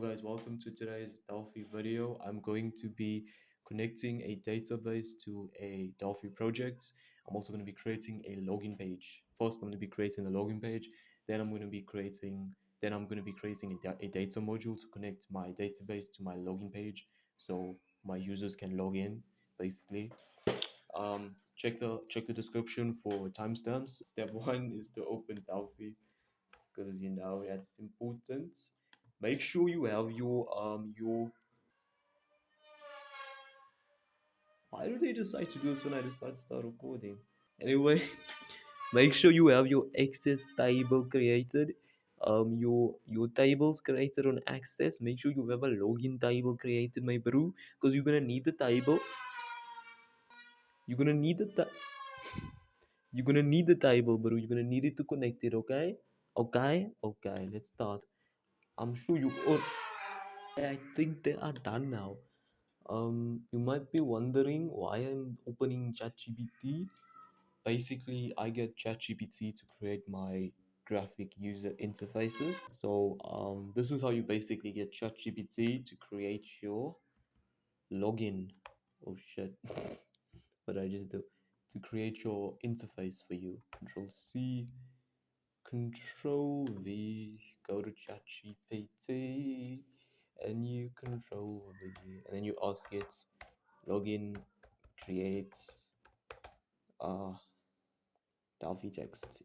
Guys, welcome to today's Delphi video. I'm going to be connecting a database to a Delphi project. I'm also going to be creating a login page. First, I'm going to be creating a login page. Then I'm going to be creating a data module to connect my database to my login page so my users can log in basically. Check the description for timestamps. Step one is to open Delphi because that's important. Make sure you have your. Why do they decide to do this when I decide to start recording? Anyway, make sure you have your access table created. Your tables created on access. Make sure you have a login table created, my bro, because you're gonna need the table. You're gonna need you're gonna need the table, bro. You're gonna need it to connect it. Okay, okay. Let's start. I'm sure you all. I think they are done now. You might be wondering why I'm opening ChatGPT. Basically, I get ChatGPT to create my graphic user interfaces. So, this is how you basically get ChatGPT to create your login. Oh shit, what I just do? To create your interface for you. Control C, Control V, go to ChatGPT, and you Control V, and then you ask it login, create uh Delphi text.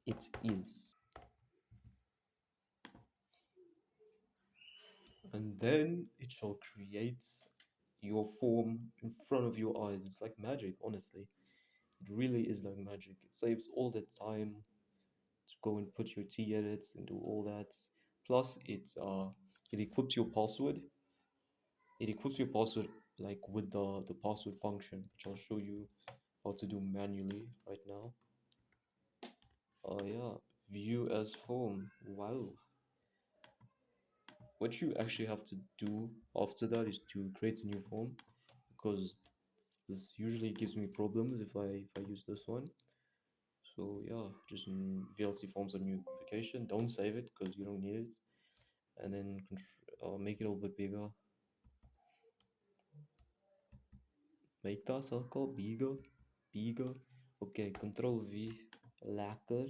It is. And then it shall create your form in front of your eyes. It's like magic, honestly. It really is like magic. It saves all the time to go and put your T edits and do all that. Plus, it equips your password. It equips your password like with the password function, which I'll show you how to do manually right now. Yeah, view as home. Wow. What you actually have to do after that is to create a new form because this usually gives me problems if I use this one. So yeah, just VLC forms a new application. Don't save it because you don't need it, and then make it a little bit bigger. Make that circle bigger, bigger. Okay, Control V, lacquer.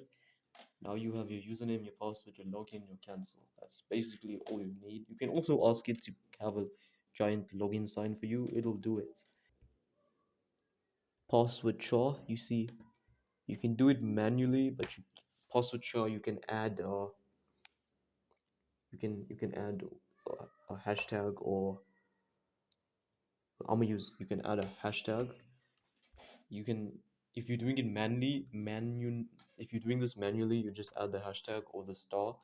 Now you have your username, your password, your login, your cancel. That's basically all you need. You can also ask it to have a giant login sign for you. It'll do it. Password char, you see, you can do it manually, but password char you can add you can add a hashtag or you can add a hashtag. You can if you're doing it if you're doing this manually, you just add the hashtag or the star.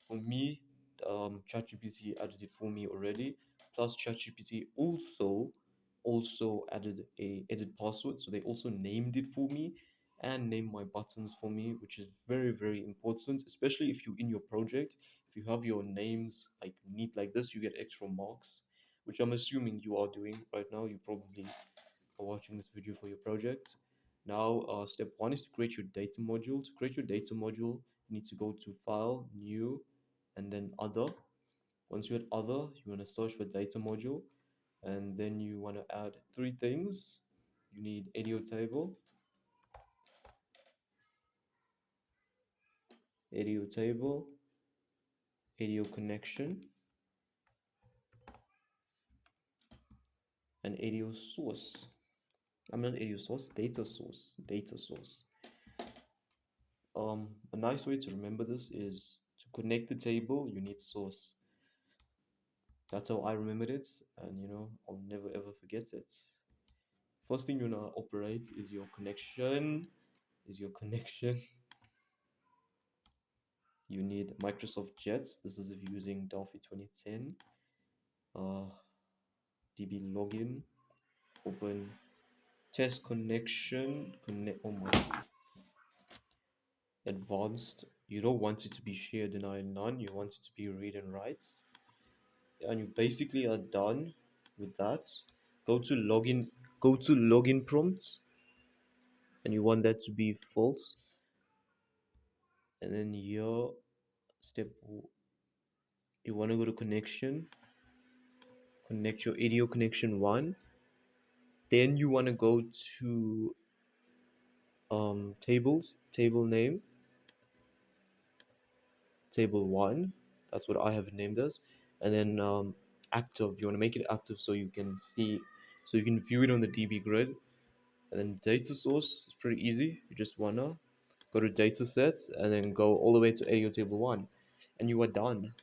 For me, ChatGPT added it for me already. Plus, ChatGPT also added a edit password, so they also named it for me and named my buttons for me, which is very very important, especially if you in your project. If you have your names like neat like this, you get extra marks, which I'm assuming you are doing right now. You probably are watching this video for your project. Now, step one is to create your data module. To create your data module, you need to go to File, New, and then Other. Once you're at Other, you want to search for data module, and then you want to add three things. You need audio table, audio table, audio connection, and audio source. I'm not audio source, data source, data source. A nice way to remember this is to connect the table, you need source. That's how I remembered it, and I'll never ever forget it. First thing you wanna operate is your connection. Is your connection. You need Microsoft Jets. This is if you're using Delphi 2010. Uh, DB login. Open test connection. Connect. Oh my. Advanced. You don't want it to be share deny none. You want it to be read and writes. And you basically are done with that. Go to login. Go to login prompts, and you want that to be false. And then here step you want to go to connection, connect your ADO connection 1. Then you want to go to tables, table name, table 1. That's what I have it named as. And then active, you want to make it active so you can see, so you can view it on the DB grid. And then data source is pretty easy. You just want to go to data sets and then go all the way to ADO table 1. And you are done.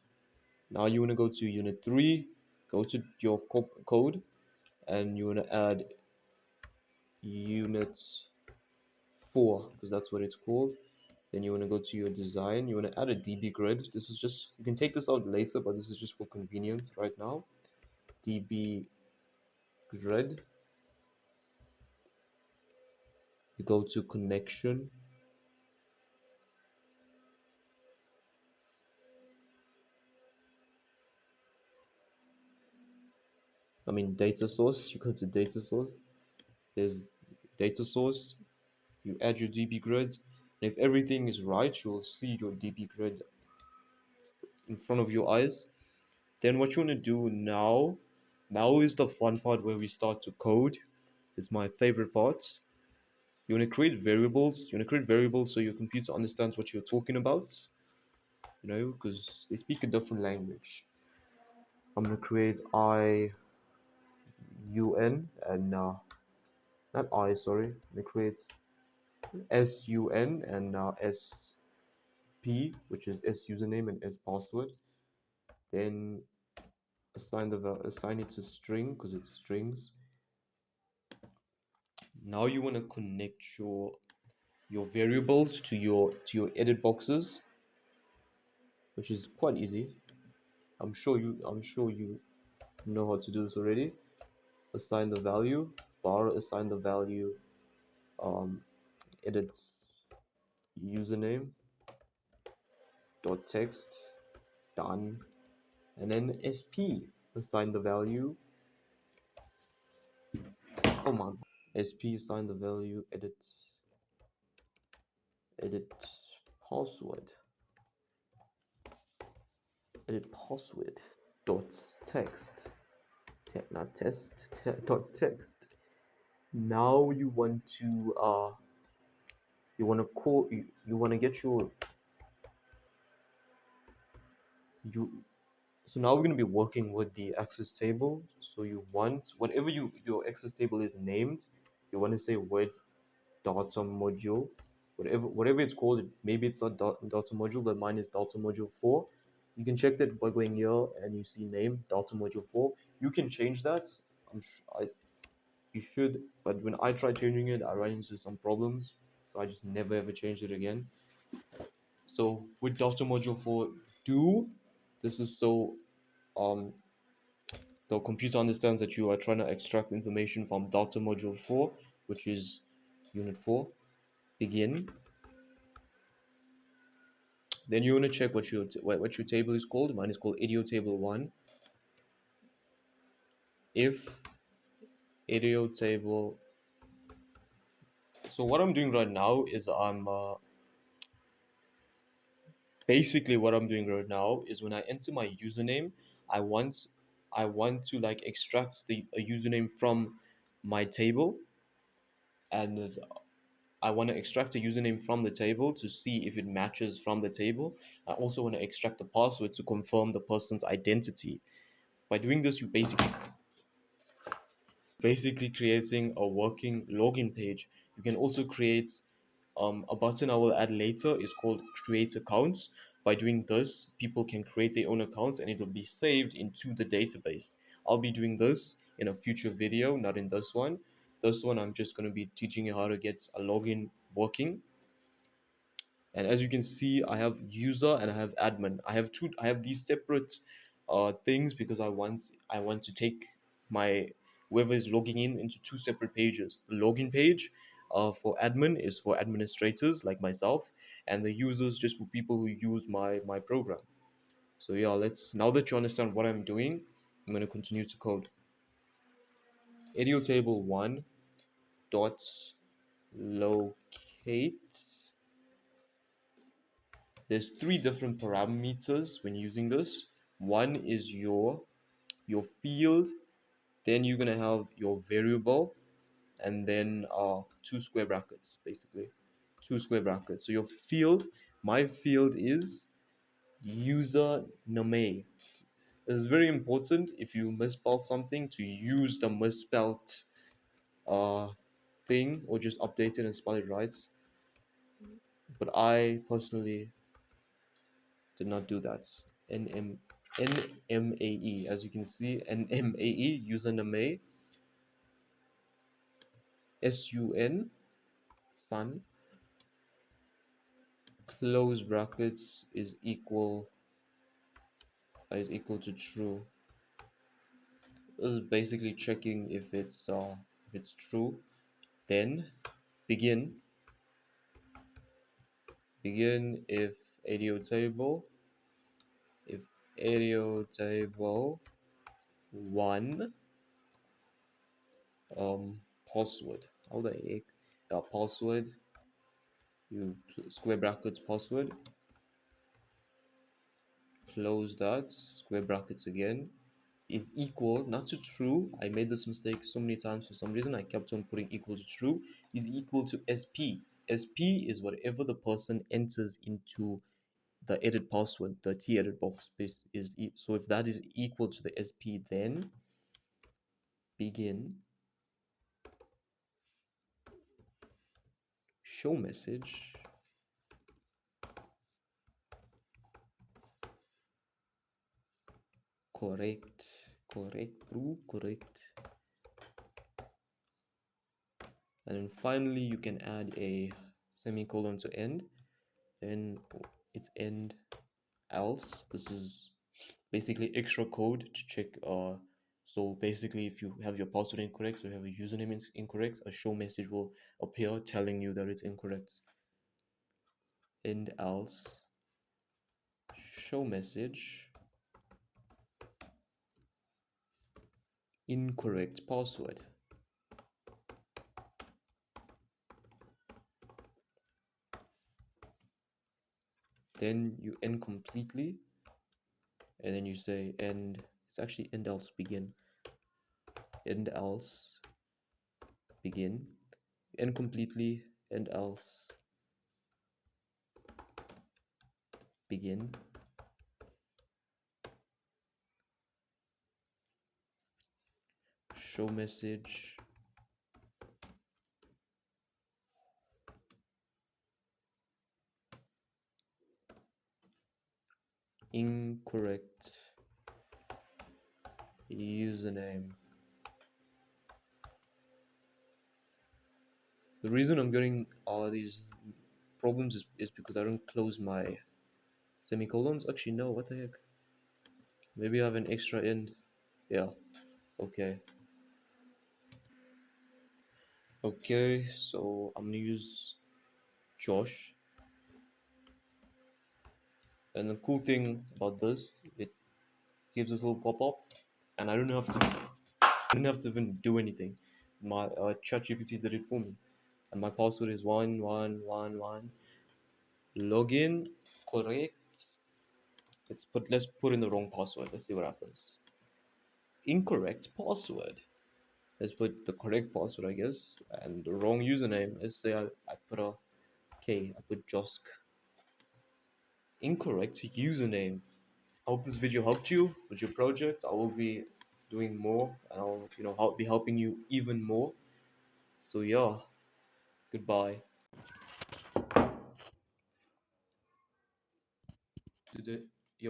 Now you want to go to unit 3, go to your code, and you want to add unit 4 because that's what it's called. Then you want to go to your design. You want to add a DB grid. This is just, you can take this out later, but this is just for convenience right now. DB grid. You go to connection. Data source. You go to data source. There's data source. You add your DB grid. And if everything is right, you'll see your DB grid in front of your eyes. Then what you want to do now is the fun part where we start to code. It's my favorite part. You want to create variables. You want to create variables so your computer understands what you're talking about. Because they speak a different language. I'm gonna create IUN and not I, sorry. I'm gonna create SUN and SP, which is S username and S password. Then assign it to string because it's strings. Now you want to connect your variables to your edit boxes, which is quite easy. I'm sure you know how to do this already. Assign the value, assign the value, um, edits username dot text, done, and then SP assign the value. Oh my, SP assign the value, edit password, edit password dot text, not test, dot text. Now you want to call you want to get your you so now we're going to be working with the access table. So you want whatever your access table is named, you want to say word data module, whatever it's called. Maybe it's not data module, but mine is data module 4. You can check that by going here and you see name data module 4. You can change that. You should, but when I try changing it, I run into some problems, so I just never ever changed it again. So with data module 4, do this is so um the computer understands that you are trying to extract information from data module 4, which is unit 4. Begin. Then you want to check what your table is called. Mine is called ADO table 1. If ADO table. So what I'm doing right now is basically what I'm doing right now is when I enter my username, I want to like extract the a username from my table, and I want to extract a username from the table to see if it matches from the table. I also want to extract the password to confirm the person's identity. By doing this, you basically creating a working login page. You can also create a button I will add later is called create accounts. By doing this, people can create their own accounts and it will be saved into the database. I'll be doing this in a future video, not in this one. This one, I'm just going to be teaching you how to get a login working. And as you can see, I have user and I have admin. I have these separate things because I want to take my whoever is logging in into two separate pages. The login page for admin is for administrators like myself, and the users just for people who use my program. So yeah, let's now that you understand what I'm doing, I'm going to continue to code. ADO table 1 dot locate there's three different parameters when using this. One is your field, then you're gonna have your variable, and then two square brackets, basically two square brackets. So your field, my field is username. It is very important if you misspell something to use the misspelled uh, thing or just update it and spell it right. But I personally did not do that. NM NMAE, as you can see, NMAE, username, SUN, sun, close brackets is equal to true. This is basically checking if it's true. Then begin if audio table if audio table one password. How the heck? Password, you square brackets password, close that, square brackets again, is equal, not to true. I made this mistake so many times for some reason. I kept on putting equal to true. Is equal to SP. SP is whatever the person enters into the edit password, the T edit box so if that is equal to the SP, then begin show message correct, bro, correct. And then finally you can add a semicolon to end, then it's end else. This is basically extra code to check so basically if you have your password incorrect or you have a username incorrect, a show message will appear telling you that it's incorrect. End else show message incorrect password. Then you end completely, and then you say end. It's actually end else begin. End else begin. End completely. End else begin. Show message incorrect username. The reason I'm getting all these problems is because I don't close my semicolons. Actually, no, what the heck? Maybe I have an extra end. Yeah, okay. Okay, so I'm gonna use Josh. And the cool thing about this, it gives this little pop-up, and I don't have to even do anything. My ChatGPT did it for me, and my password is 1111. Login, correct. Let's put in the wrong password. Let's see what happens. Incorrect password. Let's put the correct password, I guess, and the wrong username. Let's say I put a K. I put Josk. Incorrect username. I hope this video helped you with your project. I will be doing more, and I'll be helping you even more. So yeah, goodbye. Today.